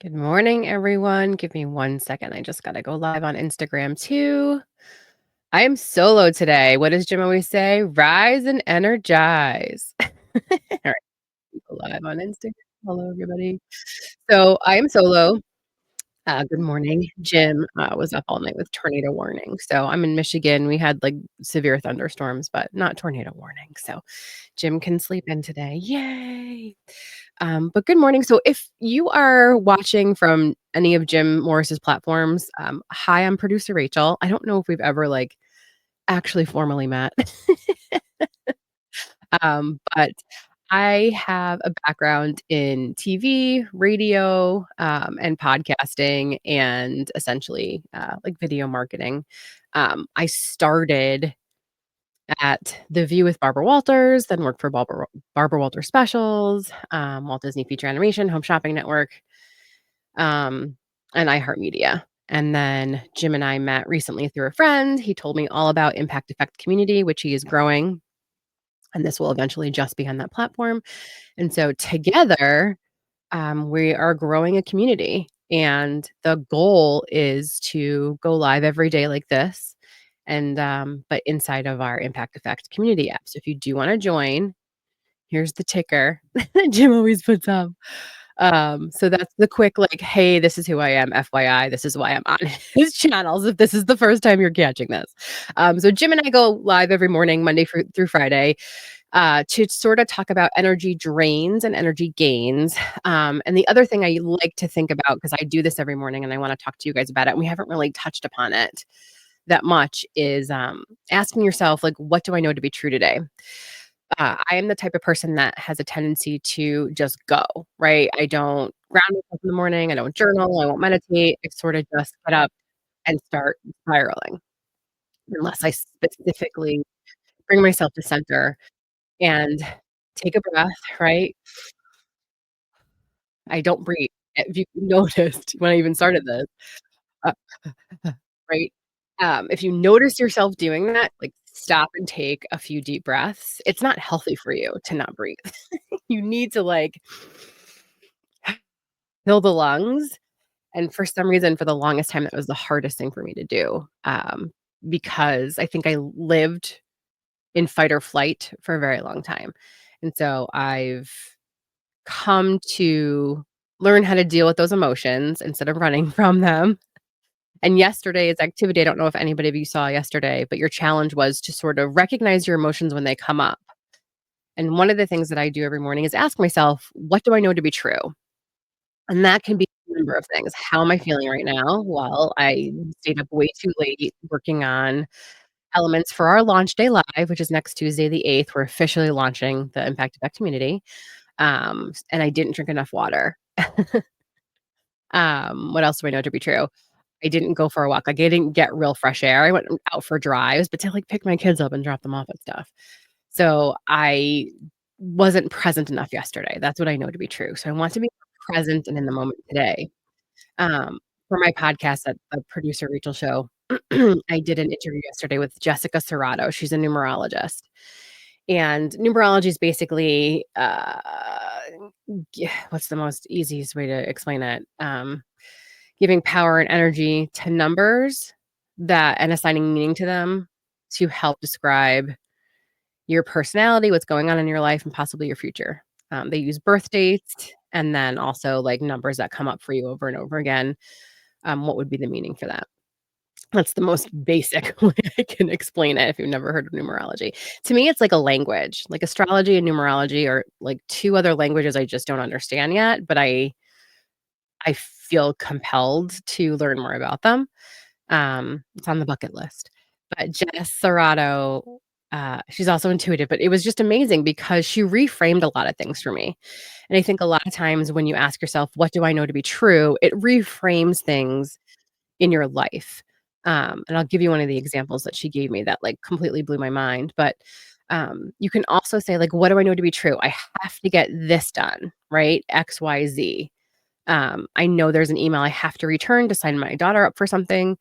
Good morning, everyone. Give me 1 second. I just got to go live on Instagram too. I am solo today. What does Jim always say? Rise and energize. All right, go live on Instagram. Hello, everybody. So I am solo. Good morning. Jim was up all night with tornado warning. So I'm in Michigan. We had like severe thunderstorms, but not tornado warning. So Jim can sleep in today. Yay. But good morning. So if you are watching from any of Jim Morris's platforms, hi, I'm producer Rachel. I don't know if we've ever like actually formally met. But I have a background in TV, radio, and podcasting, and essentially like video marketing. I started at The View with Barbara Walters, then worked for Barbara Walters Specials, Walt Disney Feature Animation, Home Shopping Network, um, and iHeartMedia. And then Jim and I met recently through a friend. He told me all about Impact Effect Community, which he is growing, and this will eventually just be on that platform. And so together, we are growing a community, and the goal is to go live every day like this, and but inside of our Impact Effect community app. So if you do want to join, here's the ticker that Jim always puts up. So that's the quick like, hey, this is who I am, FYI. This is why I'm on his channels. If this is the first time you're catching this, so Jim and I go live every morning, Monday through Friday, to sort of talk about energy drains and energy gains. And the other thing I like to think about, because I do this every morning and I want to talk to you guys about it, and we haven't really touched upon it that much, is asking yourself, like, what do I know to be true today? I am the type of person that has a tendency to just go, right? I don't ground myself in the morning. I don't journal. I won't meditate. I sort of just get up and start spiraling unless I specifically bring myself to center and take a breath, right? I don't breathe. If you noticed when I even started this, uh, right? If you notice yourself doing that, like, stop and take a few deep breaths. It's not healthy for you to not breathe. You need to, like, fill the lungs, and for some reason, for the longest time, that was the hardest thing for me to do, because I think I lived in fight or flight for a very long time, and so I've come to learn how to deal with those emotions instead of running from them. And yesterday's activity, I don't know if anybody of you saw yesterday, but your challenge was to sort of recognize your emotions when they come up. And one of the things that I do every morning is ask myself, what do I know to be true? And that can be a number of things. How am I feeling right now? Well, I stayed up way too late working on elements for our launch day live, which is next Tuesday, the 8th. We're officially launching the Impact Effect community. And I didn't drink enough water. What else do I know to be true? I didn't go for a walk. Like, I didn't get real fresh air. I went out for drives, but to, like, pick my kids up and drop them off and stuff. So I wasn't present enough yesterday. That's what I know to be true. So I want to be present and in the moment today. For my podcast at the Producer Rachel Show, I did an interview yesterday with Jessica Serrato. She's a numerologist. And numerology is basically, what's the most easiest way to explain it? Giving power and energy to numbers that and assigning meaning to them to help describe your personality, what's going on in your life, and possibly your future. They use birth dates and then also like numbers that come up for you over and over again. What would be the meaning for that? That's the most basic way I can explain it if you've never heard of numerology. To me, it's like a language. Like, astrology and numerology are like two other languages I just don't understand yet, but I feel compelled to learn more about them. It's on the bucket list. But Jess Serrato, she's also intuitive, but it was just amazing because she reframed a lot of things for me. And I think a lot of times when you ask yourself, what do I know to be true? It reframes things in your life. And I'll give you one of the examples that she gave me that like completely blew my mind. But you can also say, like, what do I know to be true? I have to get this done, right? XYZ. I know there's an email I have to return to sign my daughter up for something.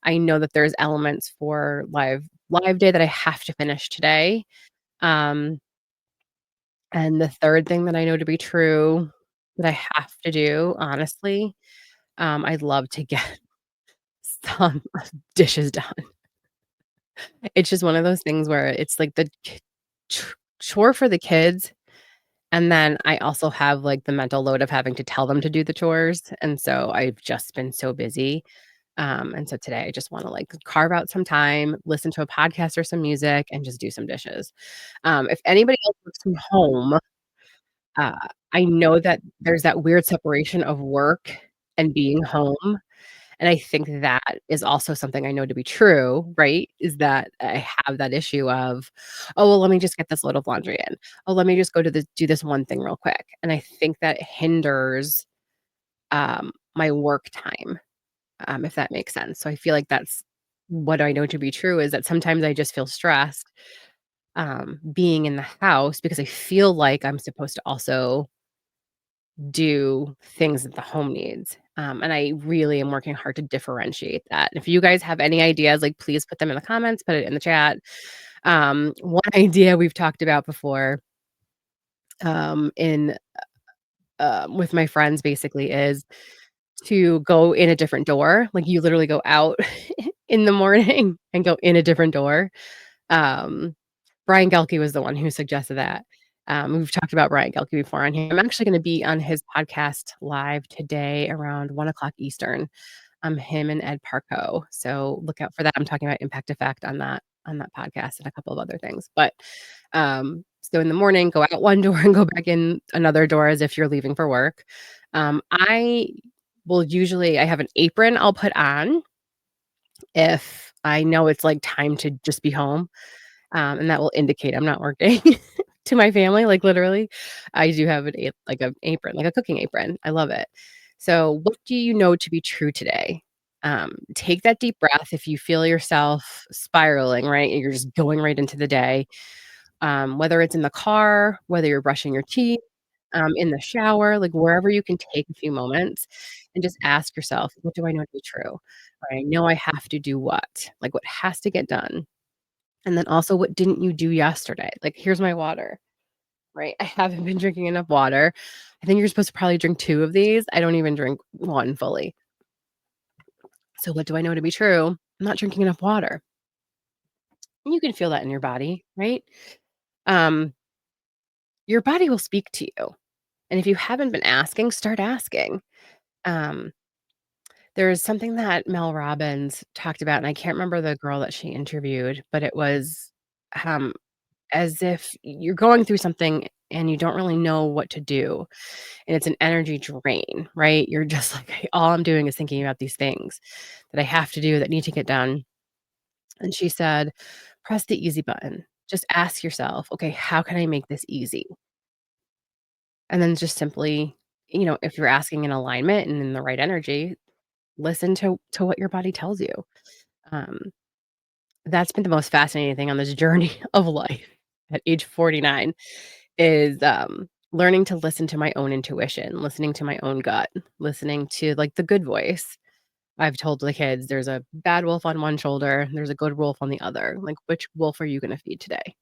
I know that there's elements for live day that I have to finish today. Um, and the third thing that I know to be true, that I have to do, honestly. I'd love to get some dishes done. It's just one of those things where it's like the chore for the kids, and then I also have, like, the mental load of having to tell them to do the chores, and so I've just been so busy. And so today I just wanna, like, carve out some time, listen to a podcast or some music, and just do some dishes. If anybody else works from home, uh, I know that there's that weird separation of work and being home, and I think that is also something I know to be true, right? Is that I have that issue of, "Oh, well, let me just get this load of laundry in. Oh, let me just go to do this one thing real quick." And I think that hinders, my work time, if that makes sense. So I feel like that's what I know to be true is that sometimes I just feel stressed, being in the house because I feel like I'm supposed to also do things that the home needs. And I really am working hard to differentiate that. If you guys have any ideas, like please put them in the comments, put it in the chat. One idea we've talked about before, in with my friends basically is to go in a different door. Like you literally go out in the morning and go in a different door. Um, Brian Gelke was the one who suggested that. We've talked about Brian Gelke before on here. I'm actually gonna be on his podcast live today around 1 o'clock Eastern. Him and Ed Parco, so look out for that. I'm talking about impact effect on that podcast and a couple of other things, but, so in the morning, go out one door and go back in another door as if you're leaving for work. I will usually I have an apron I'll put on if I know it's, like, time to just be home. And that will indicate I'm not working to my family, like, literally. I do have an apron, like a cooking apron. I love it. So, what do you know to be true today? Take that deep breath if you feel yourself spiraling, right? You're just going right into the day, whether it's in the car, whether you're brushing your teeth, in the shower, like, wherever you can take a few moments and just ask yourself, "What do I know to be true?" Or, "I know I have to do what?" Like, what has to get done? And then also, what didn't you do yesterday? Like, here's my water, right? I haven't been drinking enough water. I think you're supposed to probably drink 2 of these. I don't even drink 1 fully. So what do I know to be true? I'm not drinking enough water. And you can feel that in your body, right? Um, your body will speak to you. And if you haven't been asking, start asking. Um, there's something that Mel Robbins talked about, and I can't remember the girl that she interviewed, but it was, um, as if you're going through something and you don't really know what to do, and it's an energy drain, right? You're just like, "Hey, all I'm doing is thinking about these things that I have to do that need to get done." And she said, "Press the easy button. Just ask yourself, 'Okay, how can I make this easy?'" And then just simply, if you're asking in alignment and in the right energy, listen to what your body tells you. Um, that's been the most fascinating thing on this journey of life at age 49 is, learning to listen to my own intuition, listening to my own gut, listening to, like, the good voice. I've told the kids, "There's a bad wolf on one shoulder, there's a good wolf on the other. Like, which wolf are you gonna feed today?"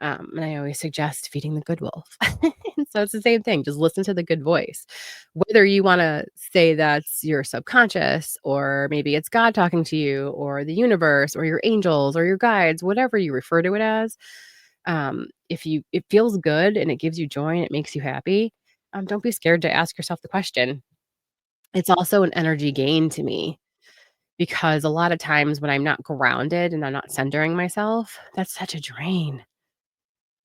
And I always suggest feeding the good wolf. So it's the same thing, just listen to the good voice. Whether you wanna say that's your subconscious or maybe it's God talking to you or the universe or your angels or your guides, whatever you refer to it as, if it feels good and it gives you joy and it makes you happy, don't be scared to ask yourself the question. It's also an energy gain to me because a lot of times when I'm not grounded and I'm not centering myself, that's such a drain.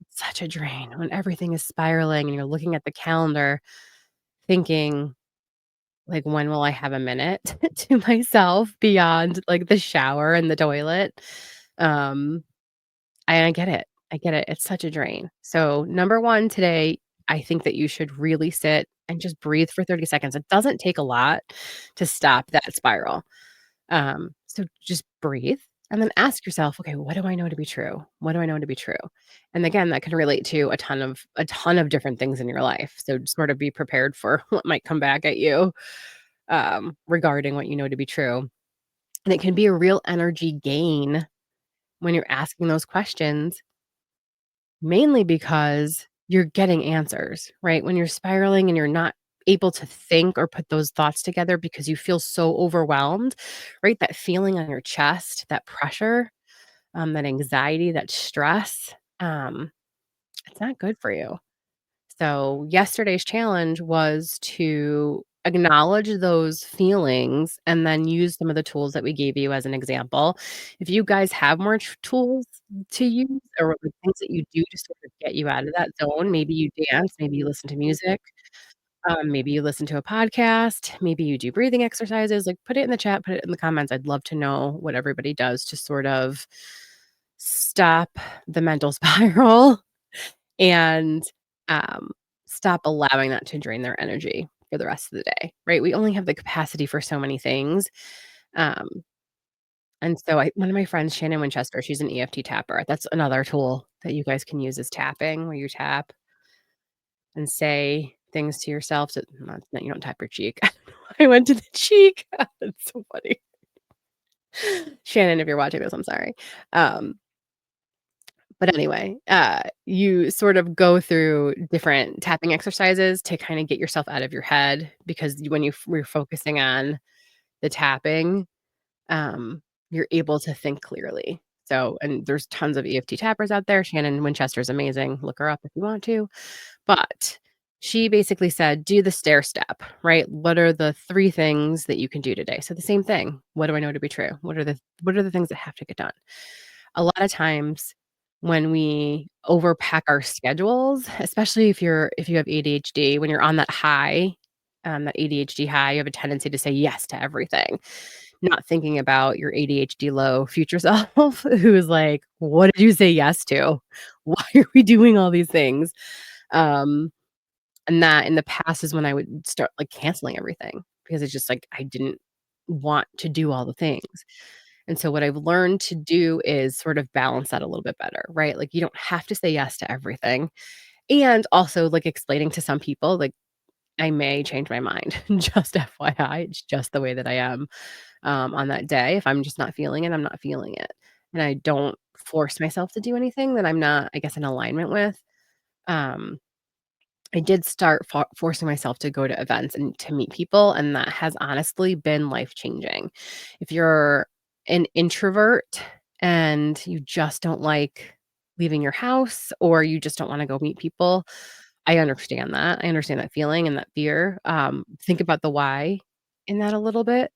It's such a drain when everything is spiraling and you're looking at the calendar thinking, like, "When will I have a minute to myself beyond, like, the shower and the toilet?" Um, I get it. I get it. It's such a drain. So, number 1 today, I think that you should really sit and just breathe for 30 seconds. It doesn't take a lot to stop that spiral. So just breathe and then ask yourself, "Okay, what do I know to be true? What do I know to be true?" And again, that can relate to a ton of different things in your life. So just sort of be prepared for what might come back at you, regarding what you know to be true. And it can be a real energy gain when you're asking those questions, mainly because you're getting answers, right? When you're spiraling and you're not able to think or put those thoughts together because you feel so overwhelmed, right? That feeling on your chest, that pressure, that anxiety, that stress, um, it's not good for you. So, yesterday's challenge was to acknowledge those feelings and then use some of the tools that we gave you as an example. If you guys have more tools to use or like things that you do to sort of get you out of that zone, maybe you dance, maybe you listen to music, maybe you listen to a podcast, maybe you do breathing exercises, like put it in the chat, put it in the comments. I'd love to know what everybody does to sort of stop the mental spiral and, um, stop allowing that to drain their energy for the rest of the day, right? We only have the capacity for so many things, um, and so I one of my friends, Shannon Winchester, she's an EFT tapper. That's another tool that you guys can use is tapping, where you tap and say things to yourself so not you don't tap your cheek. I went to the cheek. That's so funny. Shannon, if you're watching this, I'm sorry. Um, But anyway, you sort of go through different tapping exercises to kinda get yourself out of your head because when we're focusing on the tapping, um, you're able to think clearly. So and there's tons of EFT tappers out there. Shannon Winchester's amazing. Look her up if you want to. But she basically said, "Do the stair step," right? What are the 3 things that you can do today? So the same thing. What do I know to be true? What are the things that have to get done? A lot of times when we overpack our schedules, especially if you have ADHD, when you're on that high, that ADHD high, you have a tendency to say yes to everything, not thinking about your ADHD low future self who's like, "What did you say yes to? Why are we doing all these things?" Um, and that in the past is when I would start, like, canceling everything because it's just like I didn't want to do all the things. And so what I've learned to do is sort of balance that a little bit better, right? Like, you don't have to say yes to everything. And also, like, explaining to some people, like, I may change my mind. Just FYI, it's just the way that I am, on that day. If I'm just not feeling it, I'm not feeling it. And I don't force myself to do anything that I'm not, I guess, in alignment with. Um I did start forcing myself to go to events and to meet people, and that has honestly been life-changing. If you're an introvert and you just don't like leaving your house or you just don't wanna go meet people, I understand that. I understand that feeling and that fear. Think about the why in that a little bit.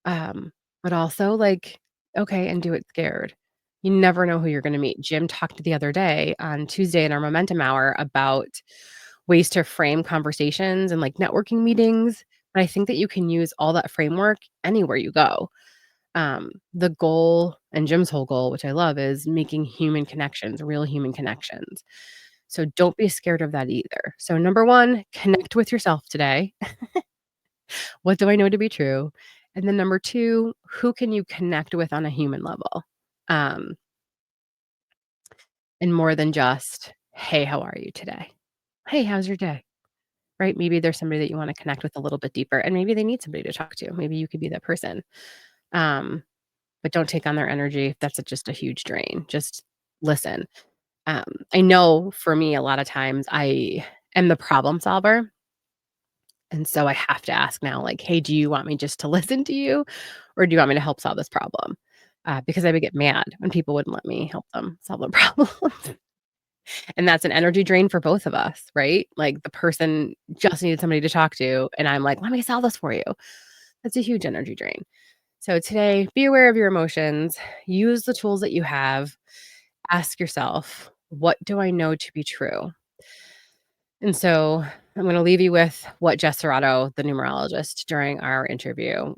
But also, like, okay, and do it scared. You never know who you're gonna meet. Jim talked the other day on Tuesday in our momentum hour about ways to frame conversations and, like, networking meetings, but I think that you can use all that framework anywhere you go. The goal and Jim's whole goal, which I love, is making human connections, real human connections. So don't be scared of that either. So number 1, connect with yourself today. What do I know to be true? And then number 2, who can you connect with on a human level? Um, and more than just, "Hey, how are you today? Hey, how's your day?" Right? Maybe there's somebody that you wanna connect with a little bit deeper, and maybe they need somebody to talk to. Maybe you could be that person. Um, but don't take on their energy. That's just a huge drain. Just listen. I know for me, a lot of times I am the problem solver, and so I have to ask now, like, "Hey, do you want me just to listen to you, or do you want me to help solve this problem?" Because I would get mad when people wouldn't let me help them solve the problem. And that's an energy drain for both of us, right? Like, the person just needed somebody to talk to, and I'm like, "Let me solve this for you." That's a huge energy drain. So today, be aware of your emotions, use the tools that you have, ask yourself, "What do I know to be true?" And so I'm gonna leave you with what Jess Serrato, the numerologist, during our interview,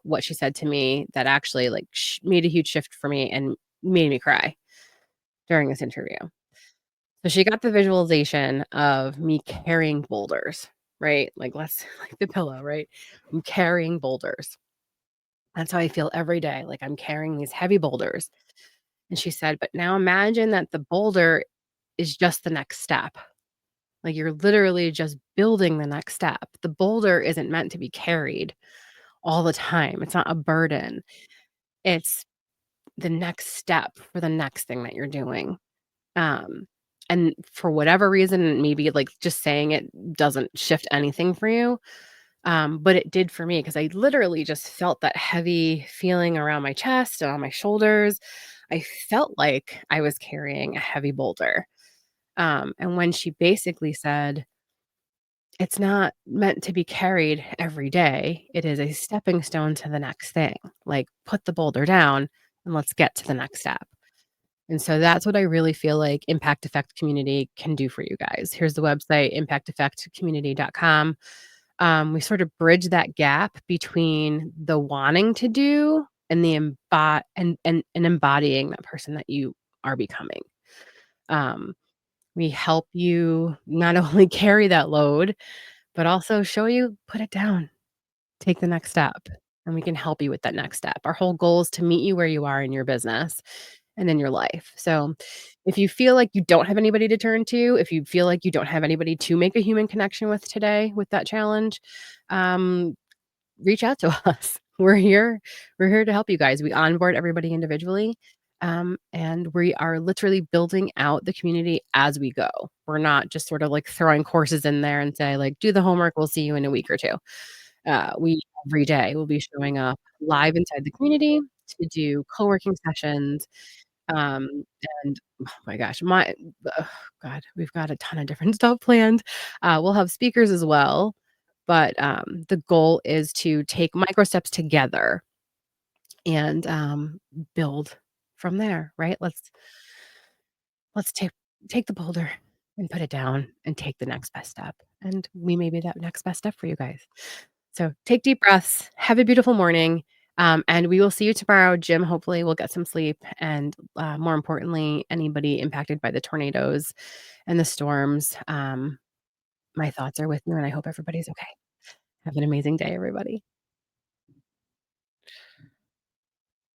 what she said to me that actually, like, made a huge shift for me and made me cry during this interview. So she got the visualization of me carrying boulders, right? Like, let's like the pillow, right? I'm carrying boulders. That's how I feel every day, like I'm carrying these heavy boulders. And she said, "But now imagine that the boulder is just the next step. Like, you're literally just building the next step. The boulder isn't meant to be carried all the time. It's not a burden. It's the next step for the next thing that you're doing." Um, and for whatever reason, maybe, like, just saying it doesn't shift anything for you, but it did for me because I literally just felt that heavy feeling around my chest and on my shoulders. I felt like I was carrying a heavy boulder. And when she basically said, "It's not meant to be carried every day. It is a stepping stone to the next thing. Like, put the boulder down and let's get to the next step." And so that's what I really feel like Impact Effect Community can do for you guys. Here's the website, impacteffectcommunity.com. We sort of bridge that gap between the wanting to do and the and embodying that person that you are becoming. Um, we help you not only carry that load, but also show you put it down, take the next step, and we can help you with that next step. Our whole goal is to meet you where you are in your business and in your life. So, if you feel like you don't have anybody to turn to, if you feel like you don't have anybody to make a human connection with today with that challenge, um, reach out to us. We're here to help you guys. We onboard everybody individually, and we are literally building out the community as we go. We're not just sort of like throwing courses in there and say like, "Do the homework, we'll see you in a week or 2." We every day will be showing up live inside the community to do co-working sessions, um, and oh my gosh, ugh, God, we've got a ton of different stuff planned. We'll have speakers as well, but, the goal is to take micro steps together and, build from there, right? Let's take the boulder and put it down and take the next best step, and we may be that next best step for you guys. So take deep breaths, have a beautiful morning, and we will see you tomorrow. Jim hopefully will get some sleep, and more importantly, anybody impacted by the tornadoes and the storms, my thoughts are with you, and I hope everybody's okay. Have an amazing day, everybody.